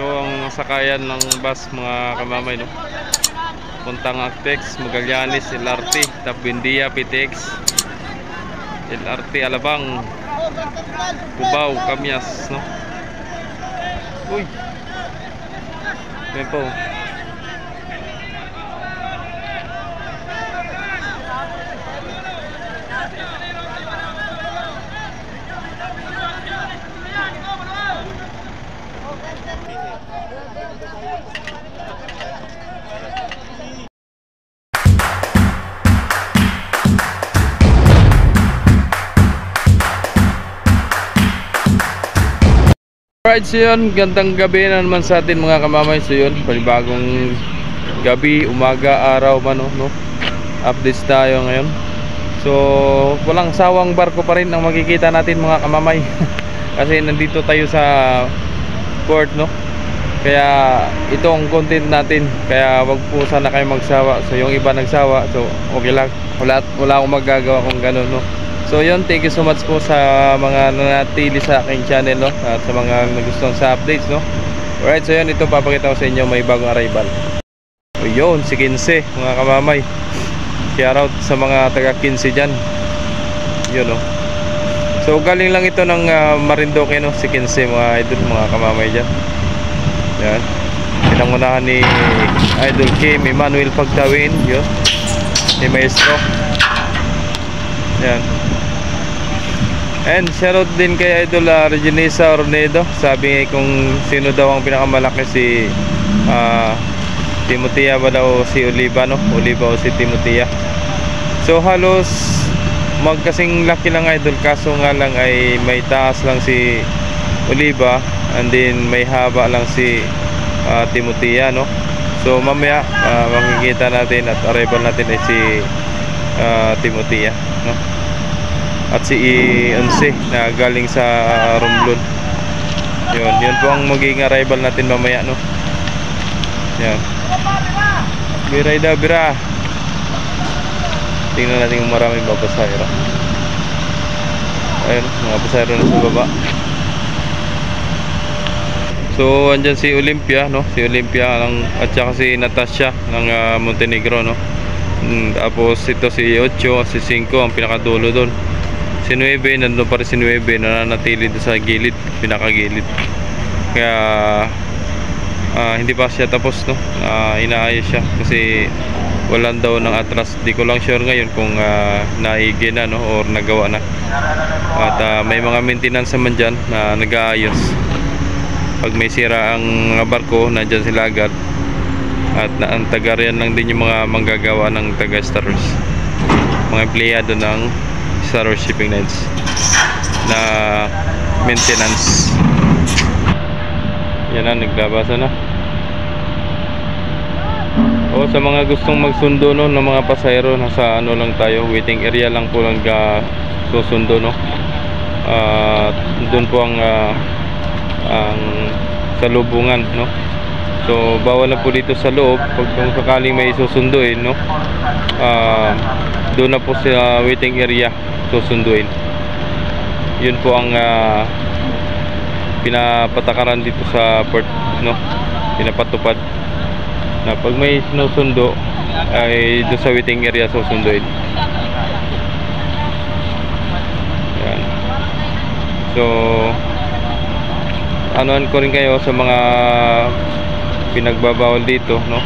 Ito ang sakayan ng bus mga kamamay, no? Puntang Actex, Magallanes, LRT, Tapindia, PTX, LRT, Alabang, Cubao, Kamyas, no? Uy! Yan po. Alright, so yun, gandang gabi na naman sa atin mga kamamay. So yun, panibagong gabi, umaga, araw man, no? Updates tayo ngayon. So walang sawang barko pa rin ang makikita natin mga kamamay. Kasi nandito tayo sa port, no? Kaya ito ang content natin. Kaya wag po sana kayo magsawa. So yung iba nagsawa, so okay lang. Wala akong magagawa kung ganun, no? So yun, thank you so much po sa mga nanatili sa aking channel, no? At sa mga nagustuhan sa updates, no? Alright, so yun, ito papakita ko sa inyo, may bagong arrival. So yun, si Kinse, mga kamamay. Shoutout sa mga taga Kinse dyan. Yun, no? So galing lang ito ng Marinduque, no? Si Kinse, mga idol, mga kamamay dyan. Yan, pinangunahan ni Idol Kim Emmanuel Pagtawin, yun, ni Maestro. Yan. And shoutout din kay Idol Reginisa Ornedo. Sabi kung sino daw ang pinakamalaki, si Timotea ba daw, si Oliva, no? Oliva o si Timotea. So halos magkasing laki lang, Idol, kaso nga lang ay may taas lang si Oliva and then may haba lang si Timotea, no? So mamaya makikita natin at arrival natin ay si Timotea, no? At si I-11 na galing sa Romblon. Yun po ang magiging arrival natin mamaya, no? Yan. Bira. Tingnan natin kung maraming babasayro. Ayun, mga pasayro na sa baba. So andyan si Olympia, no? Si Olympia at saka si Natasha ng Montenegro, no? Tapos ito si 8 at si 5 ang pinakadulo doon. Si 9, nandun pa rin si 9, nananatili doon sa gilid, pinakagilid. Kaya hindi pa siya tapos, no? Inaayos siya kasi walang daw ng atras. Di ko lang sure ngayon kung naigi na, no? Or nagawa na. At may mga maintenance naman dyan na nag-aayos. Pag may sira ang barko, nandyan sila agad. At ang taga-riyan lang din yung mga manggagawa ng taga-Stars, mga empleyado ng Star Wars Shipping Lines na maintenance. Yan na, naglabasa na. O sa mga gustong magsundo, no, ng mga pasahero, nasa ano lang tayo, waiting area lang po lang susundo, no? Doon po ang salubungan, no? So bawal na po dito sa loob. Kung sakaling may susunduin, no, doon na po sa waiting area susunduin. Yun po ang pinapatakaran dito sa port, no? Pinapatupad na pag may sinusundo ay doon sa waiting area susunduin. Yan. So anoan ko rin kayo sa mga pinagbabawal dito, no?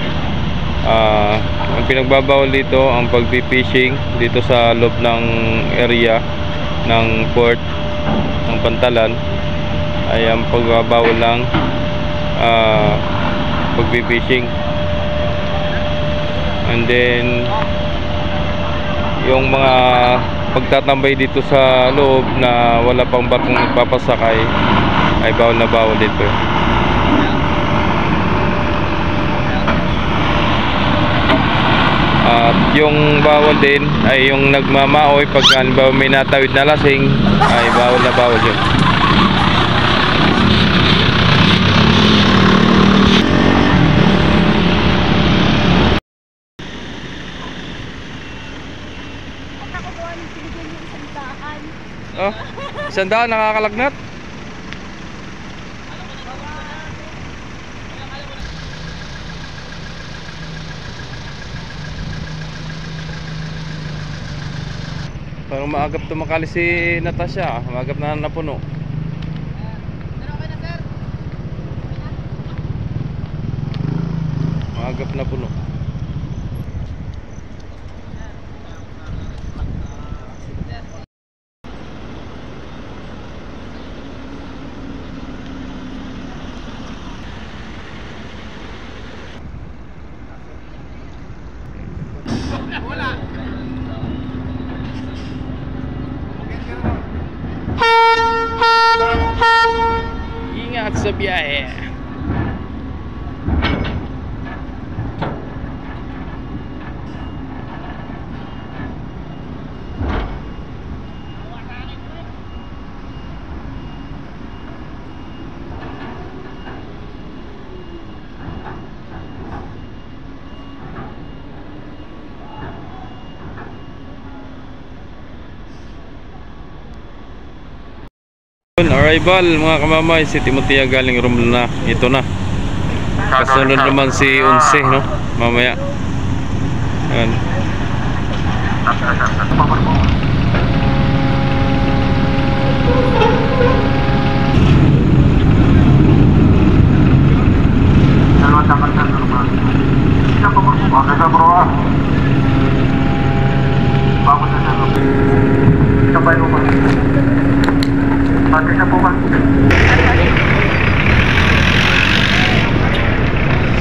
Ang pinagbabawal dito, ang pagpi-fishing dito sa loob ng area ng port ng Pantalan, ay ang pagbabawal lang pagpi-fishing. And then yung mga pagtatambay dito sa loob na wala pang barkong nagpapasakay ay bawal na bawal dito. At yung bawal din ay yung nagmamaoy pag halimbawa may natawid na lasing, ay bawal na bawal yun. Oh, 100 nakakalagnat. Parang maagap tumakali si Natasha. Maagap na napuno. Maagap na puno. Ingat sa biyahe. Arrival mga kamamay, si Timotea galing room na. Ito na. Kasunod naman si Unse, no? Mamaya. Ayan.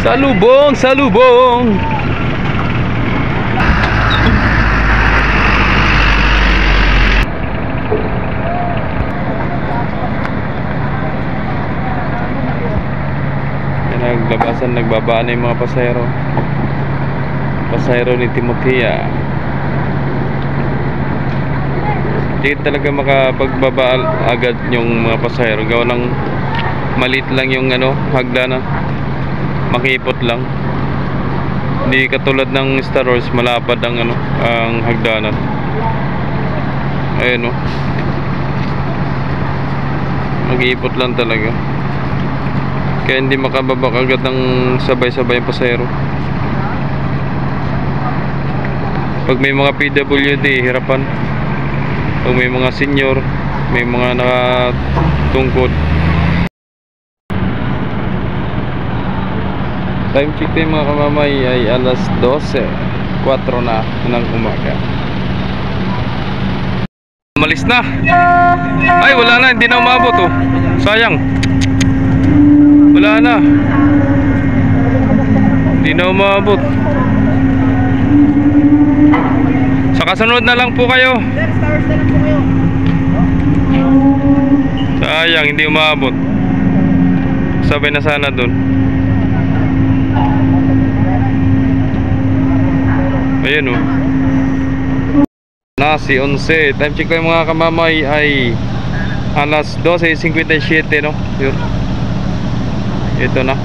Salubong, salubong. Naglabasan, nagbabaan na yung mga pasahero. Pasahero ni Timotea. Hindi talaga makapagbaba agad yung mga pasahero. Gawa ng maliit lang yung hagdanan. Makipot lang. Hindi katulad ng Star Wars, malapad ang ang hagdanan. Ayun, mag-iipot lang talaga. Kaya hindi makababa agad ng sabay-sabay yung pasahero. Pag may mga PWD, hirapan. Pag may mga senior, may mga nakatungkod. Time check tayo mga kamamay ay alas 12:04 na ng umaga. Malis na. Ay wala na, hindi na umabot sayang. Wala na. Hindi na umabot. Sa kasunod na lang po kayo. Sayang, hindi umabot. Sabay na sana dun. Ayan na si Unse. Time check ko yung mga kamamay ay alas 12:57, no? Yun. Ito na.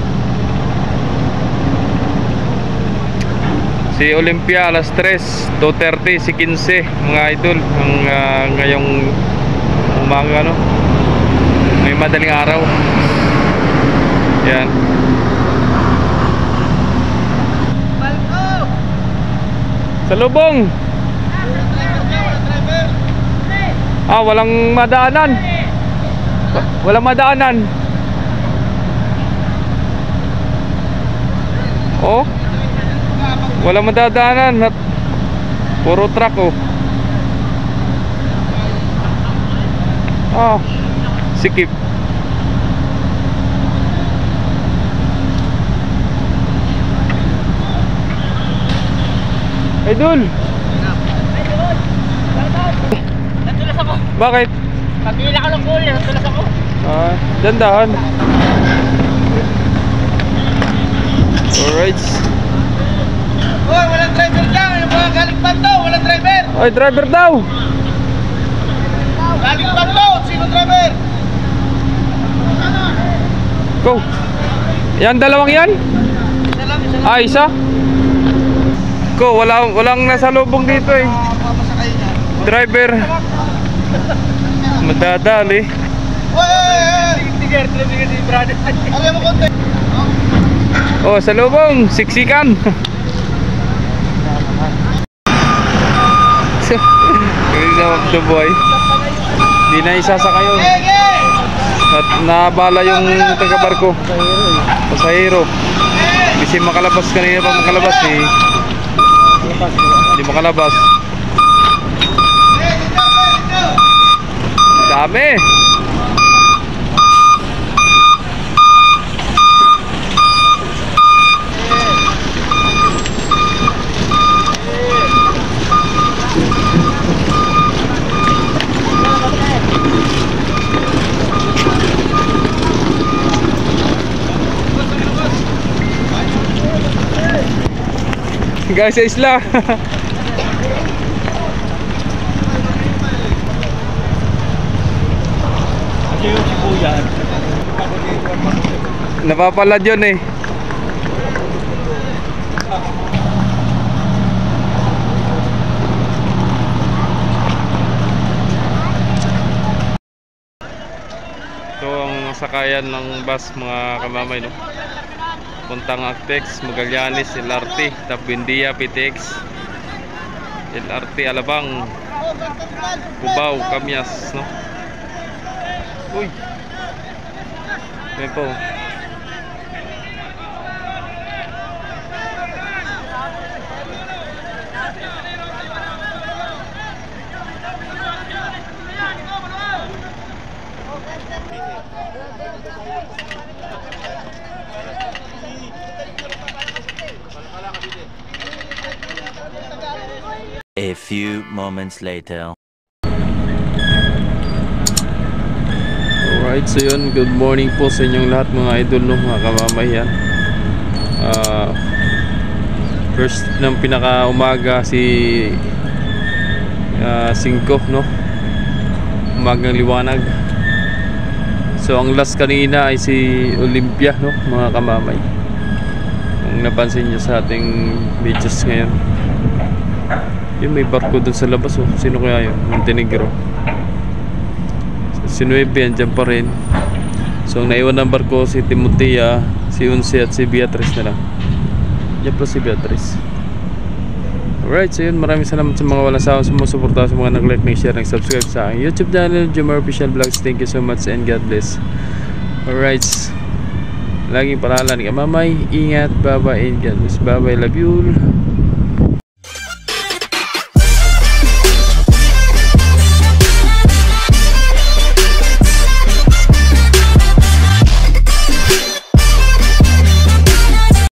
Si Olympia alas 3, 2:30 si 15 mga idol ang ngayong umaga, no? May madaling araw. Yan. Salubong. Walang madaanan. Walang madaanan. Walang madadaanan. Puro truck, sikip. Idol. Natulas ako. Bakit? Pagpila ako ng cooler, natulas ako. Dandahan. Alright. Hoy, walang driver dyan. Yung mga galing Panto, walang driver. Oy, driver daw. Galing Panto, sino driver? Go. Yan, dalawang yan? Isa lang. Isa? Ko, walang nasa lubong dito eh. Driver. Madadali. Sa lubong, siksikan. of the boy. Di na isasaka yun. At nabala yung taga-barko. Pasahero. Kasi makalabas kanina pa makalabas eh. Hindi makalabas. Dami. Guys, sa isla. Napapalad yun eh. Ito ang sakayan ng bus mga kamamay, no? Puntang Actex, Magallanes, LRT, Tapindia, PTX, LRT, Alabang, Cubao, Camias, no? Uy! Ayan po. A few moments later. Alright, so yun, good morning po sa inyong lahat mga idol, no, mga kamamayan. First ng pinaka-umaga si 5, no? Umagang liwanag. So ang last kanina ay si Olympia, no, mga kamamay. Kung napansin nyo sa ating videos ngayon. Yung may barko dun sa labas, oh. Sino kaya yun? Montenegro. Si Nueve andyan pa rin. So ang naiwan ng barko si Timotea, si Unce at si Beatrice na lang. Yan po si Beatrice. Alright, so yun, maraming salamat sa mga walang sawang sumusuporta, sa mga nag-like, nag-share, nag-subscribe sa aking YouTube channel, Jomar Official Vlogs. Thank you so much and God bless. Alright, laging paalala ni kamamay, ingat, bye bye and God bless. Bye bye, love you.